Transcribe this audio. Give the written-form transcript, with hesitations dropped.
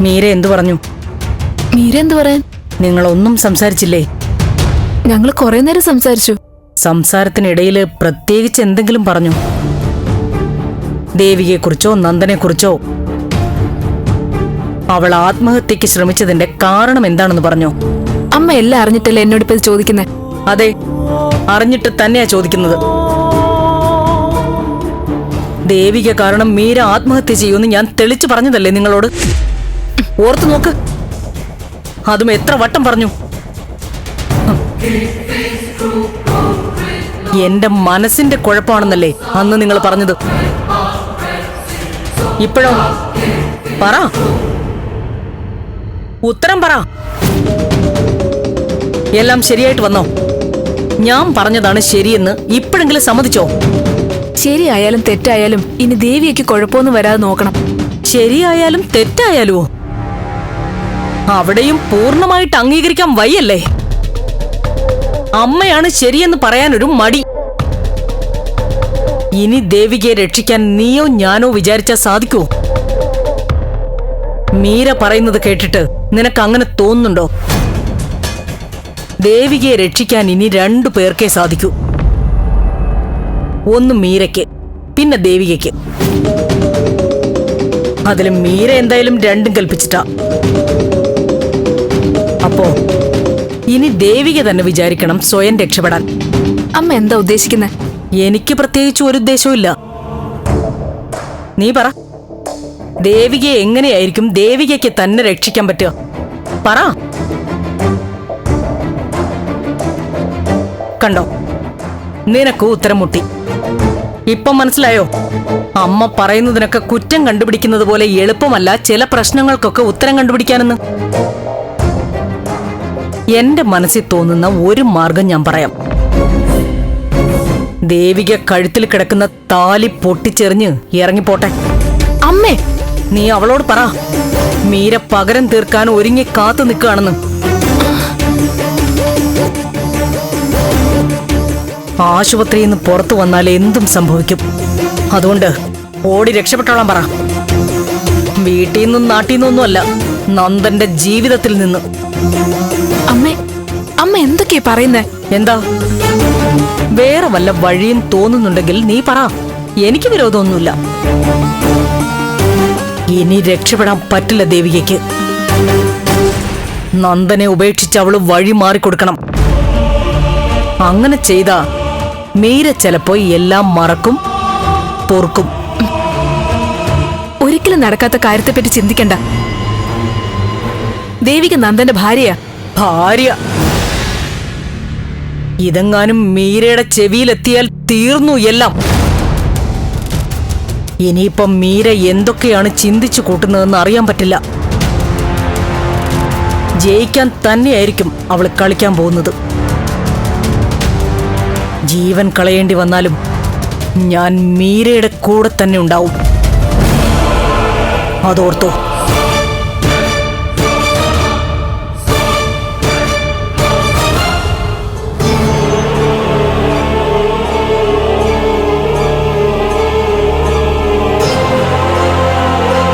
മീര എന്തു പറഞ്ഞു? മീര എന്തു പറയാൻ? നിങ്ങളൊന്നും സംസാരിച്ചില്ലേ? ഞങ്ങൾ കുറെ നേരം സംസാരിച്ചു. സംസാരത്തിനിടയിൽ പ്രത്യേകിച്ച് എന്തെങ്കിലും പറഞ്ഞു? ദേവികയെക്കുറിച്ചോ നന്ദനെക്കുറിച്ചോ? അവൾ ആത്മഹത്യക്ക് ശ്രമിച്ചതിന്റെ കാരണം എന്താണെന്ന് പറഞ്ഞോ? അമ്മ എല്ലാം അറിഞ്ഞിട്ടല്ലേ എന്നോട് ഇപ്പൊ ചോദിക്കുന്നേ? അതെ, അറിഞ്ഞിട്ട് തന്നെയാ ചോദിക്കുന്നത്. ദേവിക കാരണം മീര ആത്മഹത്യ ചെയ്യുമെന്ന് ഞാൻ തെളിച്ചു പറഞ്ഞതല്ലേ നിങ്ങളോട്? ഓർത്തു നോക്ക്. അതും എത്ര വട്ടം പറഞ്ഞു. എന്റെ മനസ്സിന്റെ കുഴപ്പമാണെന്നല്ലേ അന്ന് നിങ്ങൾ പറഞ്ഞത്. ഇപ്പോഴോ? പറ, ഉത്തരം പറ. എല്ലാം ശരിയായിട്ട് വന്നോ? ഞാൻ പറഞ്ഞതാണ് ശരിയെന്ന് ഇപ്പോഴെങ്കിലും സമ്മതിച്ചോ? ശരിയായാലും തെറ്റായാലും ഇനി ദേവിയയ്ക്ക് കുഴപ്പമൊന്നും വരാതെ നോക്കണം. ശരിയായാലും തെറ്റായാലുമോ? അവിടെയും പൂർണ്ണമായിട്ട് അംഗീകരിക്കാൻ വയ്യല്ലേ? അമ്മയാണ് ശരിയെന്ന് പറയാനൊരു മടി. ഇനി ദേവികയെ രക്ഷിക്കാൻ നീയോ ഞാനോ വിചാരിച്ചാൽ സാധിക്കുമോ? മീര പറയുന്നത് കേട്ടിട്ട് നിനക്ക് അങ്ങനെ തോന്നുന്നുണ്ടോ? ദേവികയെ രക്ഷിക്കാൻ ഇനി 2 പേർക്കേ സാധിക്കൂ. ഒന്ന് മീരയ്ക്ക്, പിന്നെ ദേവികയ്ക്ക്. അതിലും മീര എന്തായാലും 2ഉം കൽപ്പിച്ചിട്ടാ. അപ്പോ ഇനി ദേവിക തന്നെ വിചാരിക്കണം സ്വയം രക്ഷപ്പെടാൻ. അമ്മ എന്താ ഉദ്ദേശിക്കുന്നത്? എനിക്ക് പ്രത്യേകിച്ച് ഒരു ഉദ്ദേശവും ഇല്ല. നീ പറ, ദേവികയെ എങ്ങനെയായിരിക്കും ദേവികയ്ക്ക് തന്നെ രക്ഷിക്കാൻ പറ്റുക? പറ. കണ്ടോ, നിനക്ക് ഉത്തരം മുട്ടി. ഇപ്പം മനസ്സിലായോ? അമ്മ പറയുന്നതിനൊക്കെ കുറ്റം കണ്ടുപിടിക്കുന്നത് പോലെ എളുപ്പമല്ല ചില പ്രശ്നങ്ങൾക്കൊക്കെ ഉത്തരം കണ്ടുപിടിക്കാനെന്ന്. എന്റെ മനസ്സിൽ തോന്നുന്ന ഒരു മാർഗം ഞാൻ പറയാം. ദേവിക കഴുത്തിൽ കിടക്കുന്ന താലി പൊട്ടിച്ചെറിഞ്ഞ് ഇറങ്ങിപ്പോട്ടെ. അമ്മേ, നീ അവളോട് പറ, മീര പകരം തീർക്കാൻ ഒരുങ്ങി കാത്തു നിൽക്കുകയാണെന്ന്. ആശുപത്രിയിൽ നിന്ന് പുറത്തു വന്നാൽ എന്തും സംഭവിക്കും. അതുകൊണ്ട് ഓടി രക്ഷപ്പെട്ടോളാൻ പറ. വീട്ടിൽ നിന്നും നാട്ടിൽ നിന്നൊന്നുമല്ല, നന്ദന്റെ ജീവിതത്തിൽ നിന്ന്. അമ്മ എന്തൊക്കെയാ പറയുന്നേ? എന്താ വേറെ വല്ല വഴിയും തോന്നുന്നുണ്ടെങ്കിൽ നീ പറ, എനിക്ക് വിരോധമൊന്നുമില്ല. ഇനി രക്ഷപ്പെടാൻ പറ്റില്ല ദേവികയ്ക്ക്. നന്ദനെ ഉപേക്ഷിച്ച് അവള് വഴി മാറിക്കൊടുക്കണം. അങ്ങനെ ചെയ്താ മീര ചിലപ്പോ എല്ലാം മറക്കും, പൊറുക്കും. ഒരിക്കലും നടക്കാത്ത കാര്യത്തെപ്പറ്റി ചിന്തിക്കണ്ട. ദേവിക നന്ദന്റെ ഭാര്യയാ. ഭാര്യ? ഇതെങ്ങാനും മീരയുടെ ചെവിയിലെത്തിയാൽ തീർന്നു എല്ലാം. ഇനിയിപ്പം മീര എന്തൊക്കെയാണ് ചിന്തിച്ചു കൂട്ടുന്നതെന്ന് അറിയാൻ പറ്റില്ല. ജയിക്കാൻ തന്നെയായിരിക്കും അവൾ കളിക്കാൻ പോകുന്നത്. ജീവൻ കളയേണ്ടി വന്നാലും ഞാൻ മീരയുടെ കൂടെ തന്നെ ഉണ്ടാവും. അതോർത്തോ?